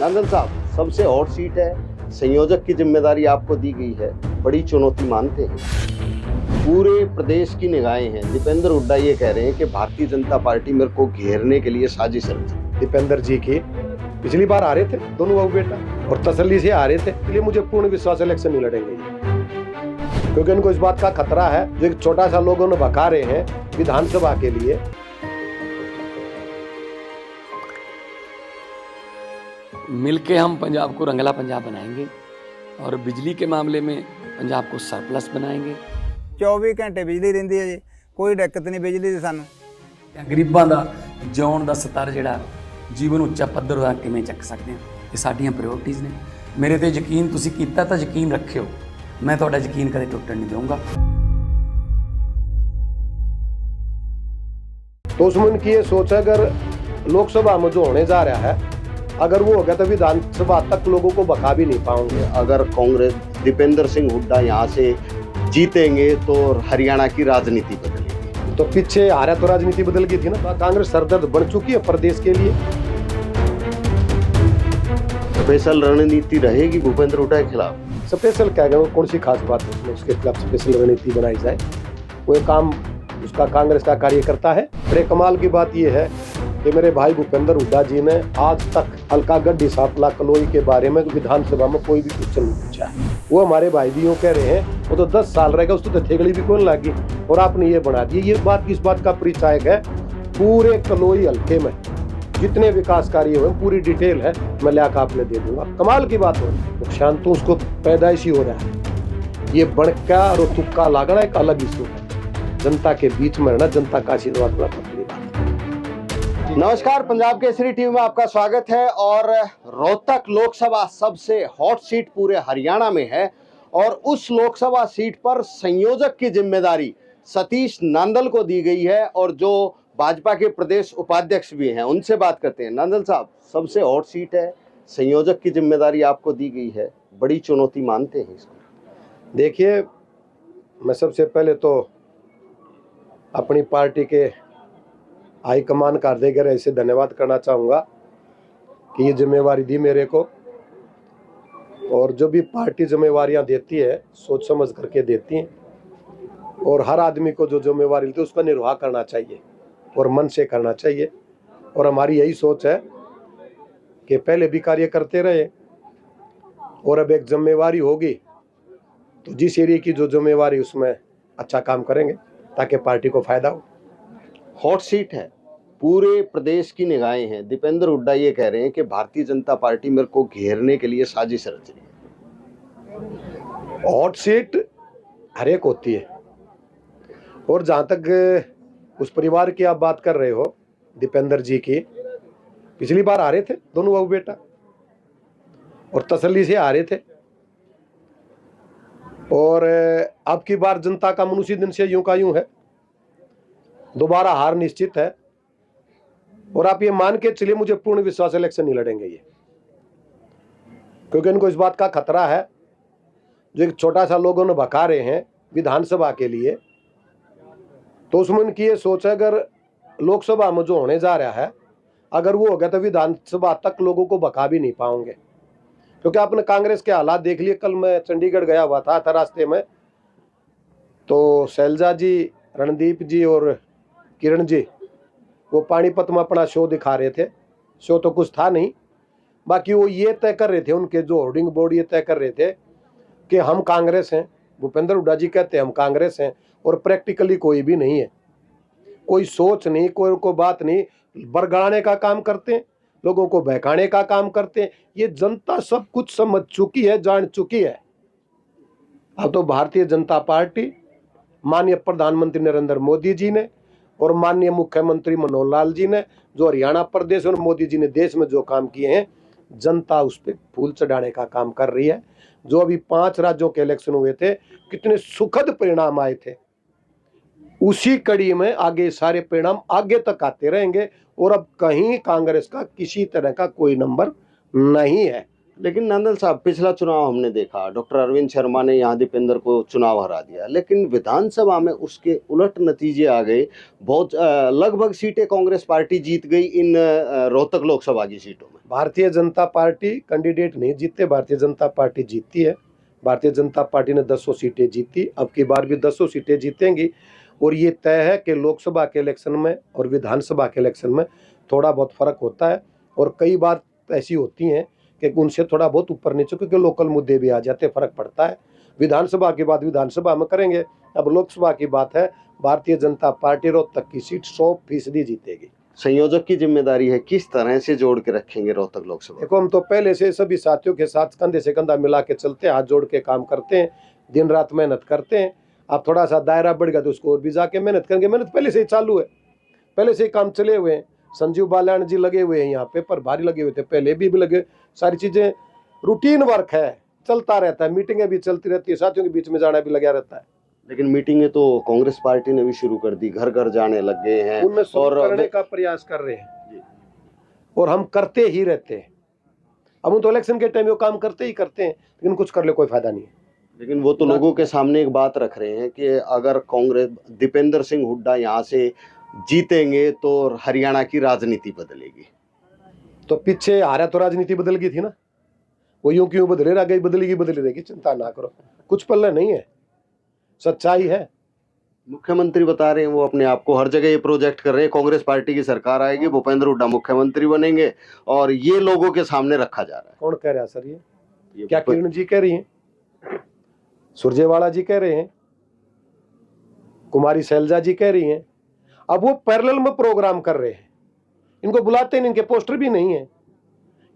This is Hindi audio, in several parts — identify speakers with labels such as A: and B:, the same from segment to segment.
A: नंदन साहब, सबसे हॉट सीट है, संयोजक की जिम्मेदारी आपको दी गई है, बड़ी चुनौती मानते हैं? पूरे प्रदेश की निगाहें हैं। दीपेंद्र हुड्डा ये कह रहे हैं कि भारतीय जनता पार्टी मेरे को घेरने के लिए साजिश रची।
B: दीपेंद्र जी की पिछली बार आ रहे थे दोनों बहू बेटा और तसल्ली से आ रहे थे, इसलिए मुझे पूर्ण विश्वास इलेक्शन नहीं लड़ेंगे, क्योंकि उनको इस बात का खतरा है जो एक छोटा सा लोगों ने भगा रहे हैं विधानसभा के लिए।
C: मिलके हम पंजाब को रंगला पंजाब बनाएंगे और बिजली के मामले में पंजाब को सरप्लस बनाएंगे।
D: 24 घंटे बिजली रहिंदी है जी, कोई दिक्कत नहीं बिजली दी सानू।
C: गरीबां दा जिउण दा स्तर जिहड़ा जीवन ਉੱਚਾ ਪੱਧਰ ਦਾ ਕਿਵੇਂ ਚੱਕ ਸਕਦੇ ਹਾਂ, ਇਹ ਸਾਡੀਆਂ ਪ੍ਰਾਇੋਰਟੀਜ਼ ਨੇ। ਮੇਰੇ ਤੇ ਯਕੀਨ ਤੁਸੀਂ ਕੀਤਾ ਤਾਂ ਯਕੀਨ ਰੱਖਿਓ, मैं ਤੁਹਾਡਾ ਯਕੀਨ ਕਦੇ ਟੁੱਟਣ नहीं दूंगा।
B: तो उसमें की ये सोच है, अगर लोकसभा में जो होने जा रहा है अगर वो हो गया तो विधानसभा तक लोगों को भगा भी नहीं पाओगे।
A: अगर कांग्रेस दीपेंद्र सिंह हुड्डा यहाँ से जीतेंगे तो हरियाणा की राजनीति बदलेगी।
B: तो पीछे हारा तो राजनीति बदल गई थी ना, कांग्रेस सरदर्द बन चुकी है प्रदेश के लिए।
A: स्पेशल रणनीति रहेगी भूपेंद्र हुड्डा के खिलाफ।
B: स्पेशल क्या है, कौन सी खास बात है उसके खिलाफ स्पेशल रणनीति बनाई जाए? वो काम उसका कांग्रेस का कार्यकर्ता है। बड़े कमाल की बात यह है कि मेरे भाई भूपेंद्र हुड्डा जी ने आज तक हल्का गड्ढी सापला कलोई के बारे में विधानसभा में कोई भी क्वेश्चन नहीं पूछा है। वो हमारे भाई भी यूँ कह रहे हैं वो तो 10 साल रहेगा, उसको तो थेगड़ी भी कौन लागी, और आपने ये बना दिया। ये बात किस बात का परिचायक है? पूरे कलोई हल्के में जितने विकास कार्य हुए पूरी डिटेल है, मैं लाकर आपने दे दूंगा। कमाल की बात हो, नुकसान तो उसको पैदाइशी हो रहा है। ये बड़का और तुक्का लागना एक अलग इशू है। जनता के बीच में रहना, जनता का आशीर्वाद प्राप्त करने की बात।
A: नमस्कार, पंजाब केसरी टीवी में आपका स्वागत है। और रोहतक लोकसभा सबसे हॉट सीट पूरे हरियाणा में है और उस लोकसभा सीट पर संयोजक की जिम्मेदारी सतीश नांदल को दी गई है और जो भाजपा के प्रदेश उपाध्यक्ष भी हैं, उनसे बात करते हैं। नांदल साहब, सबसे हॉट सीट है, संयोजक की जिम्मेदारी आपको दी गई है, बड़ी चुनौती मानते हैं इसको?
B: देखिए, मैं सबसे पहले तो अपनी पार्टी के हाईकमान कार्यकर्ता से धन्यवाद करना चाहूँगा कि ये जिम्मेवारी दी मेरे को। और जो भी पार्टी जिम्मेवारियाँ देती है सोच समझ करके देती हैं, और हर आदमी को जो जिम्मेवारी लेती है उसका निर्वाह करना चाहिए और मन से करना चाहिए। और हमारी यही सोच है कि पहले भी कार्य करते रहे और अब एक जिम्मेवारी होगी तो जिस एरिया की जो जिम्मेवारी उसमें अच्छा काम करेंगे ताकि पार्टी को फायदा हो।
A: हॉट सीट है, पूरे प्रदेश की निगाहें हैं। दीपेंद्र हुड्डा ये कह रहे हैं कि भारतीय जनता पार्टी मेरे को घेरने के लिए साजिश रच रही है।
B: हॉट सीट हर एक होती है, और जहाँ तक उस परिवार की आप बात कर रहे हो दीपेंद्र जी की, पिछली बार आ रहे थे दोनों बहू बेटा और तसल्ली से आ रहे थे, और अब की बार जनता का मनुष्य दिन से यूं का यूं है, दोबारा हार निश्चित है। और आप ये मान के चलिए मुझे पूर्ण विश्वास इलेक्शन नहीं लड़ेंगे ये, क्योंकि इनको इस बात का खतरा है जो एक छोटा सा लोगों ने भगा रहे हैं विधानसभा के लिए। तो उसमें उनकी ये सोच है, अगर लोकसभा में जो होने जा रहा है अगर वो हो गया तो विधानसभा तक लोगों को भगा भी नहीं पाओगे। क्योंकि आपने कांग्रेस के हालात देख लिए। कल मैं चंडीगढ़ गया हुआ था रास्ते में, तो शैलजा जी, रणदीप जी और किरण जी वो पानीपत में अपना शो दिखा रहे थे। शो तो कुछ था नहीं, बाकी वो ये तय कर रहे थे, उनके जो होर्डिंग बोर्ड ये तय कर रहे थे कि हम कांग्रेस हैं। भूपेंद्र हुड्डा जी कहते हैं हम कांग्रेस हैं, और प्रैक्टिकली कोई भी नहीं है, कोई सोच नहीं, कोई बात नहीं, बरगड़ाने का काम करते हैं, लोगों को बहकाने का काम करते हैं। ये जनता सब कुछ समझ चुकी है, जान चुकी है। अब तो भारतीय जनता पार्टी, माननीय प्रधानमंत्री नरेंद्र मोदी जी ने और माननीय मुख्यमंत्री मनोहर लाल जी ने, जो हरियाणा प्रदेश और मोदी जी ने देश में जो काम किए हैं, जनता उस पर फूल चढ़ाने का काम कर रही है। जो अभी 5 राज्यों के इलेक्शन हुए थे, कितने सुखद परिणाम आए थे, उसी कड़ी में आगे सारे परिणाम आगे तक आते रहेंगे। और अब कहीं कांग्रेस का किसी तरह का कोई नंबर नहीं है।
A: लेकिन नंदन साहब, पिछला चुनाव हमने देखा, डॉक्टर अरविंद शर्मा ने यहाँ दीपेंद्र को चुनाव हरा दिया, लेकिन विधानसभा में उसके उलट नतीजे आ गए। बहुत लगभग सीटें कांग्रेस पार्टी जीत गई इन रोहतक लोकसभा की सीटों में।
B: भारतीय जनता पार्टी कैंडिडेट नहीं जीतते, भारतीय जनता पार्टी जीतती है। भारतीय जनता पार्टी ने 10 सीटें जीती, अब की बार भी 10 सीटें जीतेंगी। और ये तय है कि लोकसभा के इलेक्शन में और विधानसभा के इलेक्शन में थोड़ा बहुत फर्क होता है, और कई बार ऐसी होती हैं कि उनसे थोड़ा बहुत ऊपर नीचे, क्योंकि लोकल मुद्दे भी आ जाते, फर्क पड़ता है। विधानसभा के बाद विधानसभा में करेंगे, अब लोकसभा की बात है। भारतीय जनता पार्टी रोहतक की सीट 100% जीतेगी।
A: संयोजक की जिम्मेदारी है, किस तरह से जोड़ के रखेंगे रोहतक लोकसभा?
B: देखो, हम तो पहले से सभी साथियों के साथ कंधे से कंधा मिला के चलते हैं, हाथ जोड़ के काम करते हैं, दिन रात मेहनत करते हैं। अब थोड़ा सा दायरा बढ़ गया तो उसको और भी जाके मेहनत करेंगे। मेहनत पहले से ही चालू है, पहले से ही काम चले हुए हैं। संजीव बाल्याण जी लगे हुए हैं यहाँ पे, पर भारी लगे हुए थे, पहले भी लगे। सारी चीजें रूटीन वर्क है, चलता रहता है, मीटिंगें भी चलती रहती है, साथियों के बीच में जाना भी लगा रहता है।
A: लेकिन मीटिंगें तो कांग्रेस पार्टी ने भी शुरू कर दी, घर घर जाने लग गए हैं,
B: उनमें
A: और
B: करने का प्रयास कर रहे हैं, और हम करते ही रहते हैं। अब हम तो इलेक्शन के टाइम वो काम करते ही करते हैं, लेकिन कुछ कर ले कोई फायदा नहीं है।
A: लेकिन वो तो लोगों के सामने एक बात रख रहे हैं कि अगर कांग्रेस दीपेंद्र सिंह हुड्डा यहाँ से जीतेंगे तो हरियाणा की राजनीति बदलेगी।
B: तो पीछे हारा तो राजनीति बदल गई थी ना, वो यूं क्यों बदले रह गई, बदली रहेगी, चिंता ना करो, कुछ पल्ले नहीं है, सच्चाई है।
A: मुख्यमंत्री बता रहे हैं वो अपने आप को, हर जगह ये प्रोजेक्ट कर रहे हैं, कांग्रेस पार्टी की सरकार आएगी, भूपेंद्र हुड्डा मुख्यमंत्री बनेंगे, और ये लोगों के सामने रखा जा रहा है।
B: कौन कह रहा है सर? ये क्या किरण जी कह रही हैं, सुरजेवाला जी कह रहे हैं, कुमारी शैलजा जी कह रही हैं। अब वो पैरेलल में प्रोग्राम कर रहे हैं, इनको बुलाते नहीं, इनके पोस्टर भी नहीं है,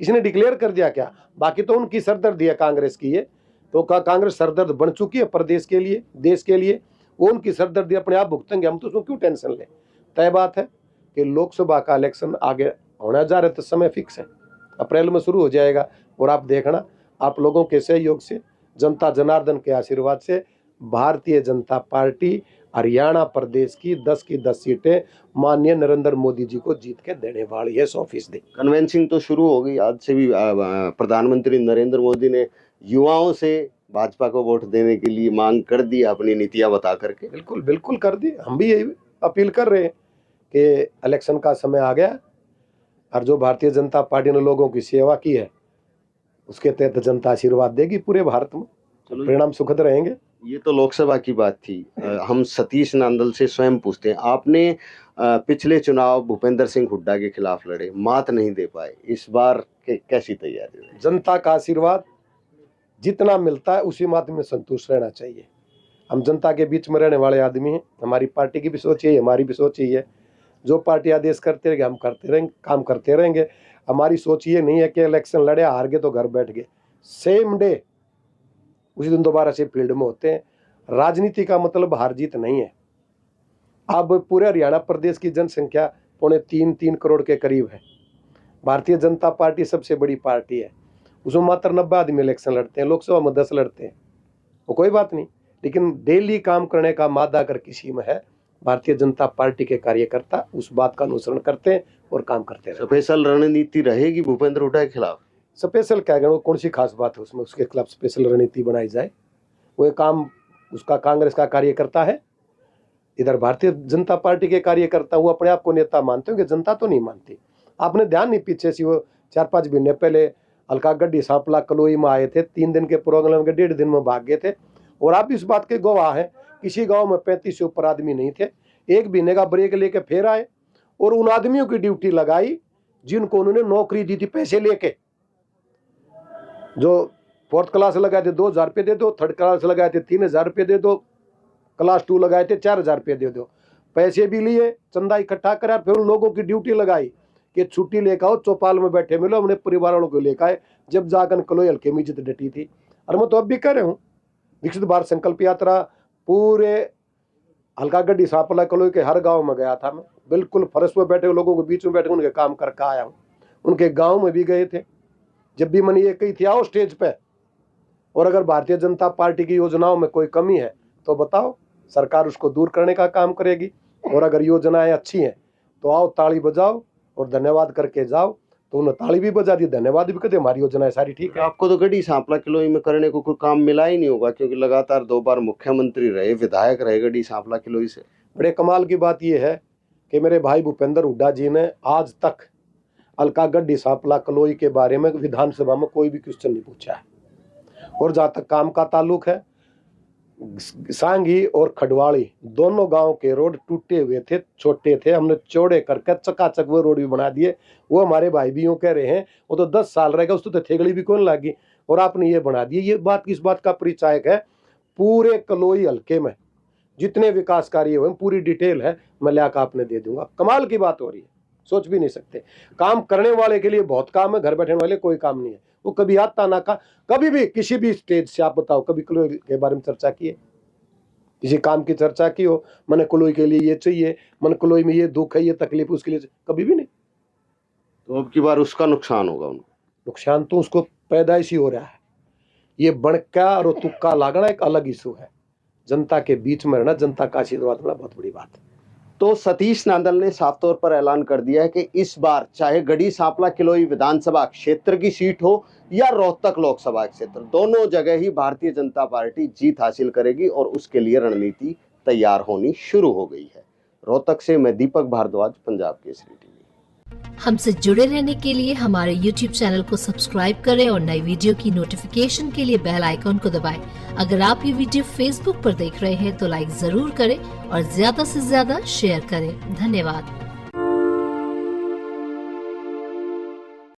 B: किसी ने डिक्लेयर कर दिया क्या? बाकी तो उनकी सरदर्दी है कांग्रेस की, ये तो कांग्रेस सरदर्द बन चुकी है प्रदेश के लिए, देश के लिए, वो उनकी सरदर्दी अपने आप भुगतेंगे, हम तो उसमें क्यों टेंशन लें। तय बात है कि लोकसभा का इलेक्शन आगे होना जा रहा है, तो समय फिक्स है, अप्रैल में शुरू हो जाएगा। और आप देखना, आप लोगों के सहयोग से, जनता जनार्दन के आशीर्वाद से भारतीय जनता पार्टी हरियाणा प्रदेश की 10 की 10 सीटें माननीय नरेंद्र मोदी जी को जीत के देने वाली है, 100%।
A: कन्वेंसिंग तो शुरू हो गई आज से भी। प्रधानमंत्री नरेंद्र मोदी ने युवाओं से भाजपा को वोट देने के लिए मांग कर दी, अपनी नीतियां बता करके।
B: बिल्कुल बिल्कुल कर दी, हम भी यही अपील कर रहे हैं कि इलेक्शन का समय आ गया, और जो भारतीय जनता पार्टी ने लोगों की सेवा की है उसके तहत जनता आशीर्वाद देगी पूरे भारत में, परिणाम सुखद रहेंगे।
A: ये तो लोकसभा की बात थी। हम सतीश नांदल से स्वयं पूछते हैं, आपने पिछले चुनाव भूपेंद्र सिंह हुड्डा के खिलाफ लड़े, मात नहीं दे पाए, इस बार कैसी तैयारी है?
B: जनता का आशीर्वाद जितना मिलता है उसी मात्र में संतुष्ट रहना चाहिए। हम जनता के बीच में रहने वाले आदमी हैं, हमारी पार्टी की भी सोच यही है, हमारी भी सोच यही है, जो पार्टी आदेश करते रहेंगे हम करते रहेंगे, काम करते रहेंगे। हमारी सोच ये नहीं है कि इलेक्शन लड़े, हार गए तो घर बैठ गए, सेम डे उसी दिन दोबारा से फील्ड में होते हैं। राजनीति का मतलब हार जीत नहीं है। अब पूरे हरियाणा प्रदेश की जनसंख्या 3.25 करोड़ के करीब है। भारतीय जनता पार्टी सबसे बड़ी पार्टी है, उसमें मात्र 90 आदमी इलेक्शन लड़ते हैं, लोकसभा में 10 लड़ते हैं, वो कोई बात नहीं। लेकिन डेली काम करने का मादा अगर किसी में है, भारतीय जनता पार्टी के कार्यकर्ता उस बात का अनुसरण करते हैं और काम करते हैं।
A: स्पेशल रणनीति रहेगी भूपेंद्र हुड्डा के खिलाफ?
B: स्पेशल क्या करें, कौन सी खास बात है उसमें, उसके खिलाफ स्पेशल रणनीति बनाई जाए? वो काम उसका कांग्रेस का कार्यकर्ता है, इधर भारतीय जनता पार्टी के कार्यकर्ता, वो अपने आप को नेता मानते होंगे, जनता तो नहीं मानती। आपने ध्यान नहीं, पीछे से वो 4-5 महीने पहले हल्का गड्डी सांपला कलोई में आए थे, 3 दिन के प्रोग्राम के 1.5 दिन में भाग गए थे। और आप इस बात के गवाह हैं, किसी गांव में 35 से ऊपर आदमी नहीं थे, 1 महीने का ब्रेक लेके फिर आए, और उन आदमियों की ड्यूटी लगाई जिनको उन्होंने नौकरी दी थी पैसे लेके। जो 4th क्लास लगाए थे 2,000 रुपये दे दो, 3rd क्लास लगाए थे 3,000 रुपये दे दो, क्लास 2 लगाए थे 4,000 रुपये दे दो। पैसे भी लिए, चंदा इकट्ठा करा, फिर उन लोगों की ड्यूटी लगाई कि छुट्टी लेकर आओ, चौपाल में बैठे मिलो, हमने परिवार वालों को लेकर आए, जब जाकर कलोई हल्के में इज्जत डटी थी। और मैं तो अब भी कह रहा हूँ, विकसित भारत संकल्प यात्रा पूरे हल्का गड्डी सांपला कलोई के हर गांव में गया था मैं, बिल्कुल फर्श में बैठे लोगों के बीच में बैठे उनके काम करके आया हूँ। उनके गांव में भी गए थे, जब भी मैंने ये कही थी आओ स्टेज पे, और अगर भारतीय जनता पार्टी की योजनाओं में कोई कमी है तो बताओ, सरकार उसको दूर करने का काम करेगी। और अगर योजनाएं अच्छी हैं तो आओ ताली बजाओ और धन्यवाद करके जाओ, तो तो उन्होंने ताली भी बजा दी, धन्यवाद भी कहते, हमारी योजना है सारी ठीक है।
A: आपको तो गढ़ी सांपला किलोई में करने को कोई काम मिला ही नहीं होगा, क्योंकि लगातार 2 बार मुख्यमंत्री रहे, विधायक रहे गढ़ी सांपला किलोई से।
B: बड़े कमाल की बात यह है कि मेरे भाई भूपेंद्र हुड्डा जी ने आज तक अलका गढ़ी सांपला कलोई के बारे में विधानसभा में कोई भी क्वेश्चन नहीं पूछा है। और जहाँ तक काम का ताल्लुक है, सांगी और खडवाली दोनों गांव के रोड टूटे हुए थे, छोटे थे, हमने चौड़े करके चकाचक वो रोड भी बना दिए। वो हमारे भाई भी यूं कह रहे हैं वो तो 10 साल रहेगा, उसको तो थेगड़ी भी कौन लागी, और आपने ये बना दिए। ये बात किस बात का परिचायक है? पूरे कलोई हल्के में जितने विकास कार्य हुए पूरी डिटेल है, मैं लाकर आपने दे दूंगा। कमाल की बात हो रही है, सोच भी नहीं सकते। काम करने वाले के लिए बहुत काम है, घर बैठने वाले कोई काम नहीं है। वो कभी आता ना का, कभी भी किसी भी स्टेज से आप बताओ, कभी कलोई के बारे में चर्चा की है? किसी काम की चर्चा की हो, मन कलोई के लिए ये चाहिए, मन कलोई में ये दुख है, ये तकलीफ, उसके लिए कभी भी नहीं।
A: तो अब की बार उसका नुकसान होगा उनको।
B: नुकसान तो उसको पैदाइशी हो रहा है। ये बणका और तुक्का लागना एक अलग इशू है। जनता के बीच में रहना, जनता का आशीर्वाद होना बहुत बड़ी बात है।
A: तो सतीश नांदल ने साफ तौर पर ऐलान कर दिया है कि इस बार चाहे गढ़ी सांपला किलोई विधानसभा क्षेत्र की सीट हो या रोहतक लोकसभा क्षेत्र, दोनों जगह ही भारतीय जनता पार्टी जीत हासिल करेगी और उसके लिए रणनीति तैयार होनी शुरू हो गई है। रोहतक से मैं दीपक भारद्वाज, पंजाब केसरी टीवी।
E: हमसे जुड़े रहने के लिए हमारे YouTube चैनल को सब्सक्राइब करें और नई वीडियो की नोटिफिकेशन के लिए बेल आइकॉन को दबाएं। अगर आप ये वीडियो Facebook पर देख रहे हैं तो लाइक जरूर करें और ज्यादा से ज्यादा शेयर करें। धन्यवाद।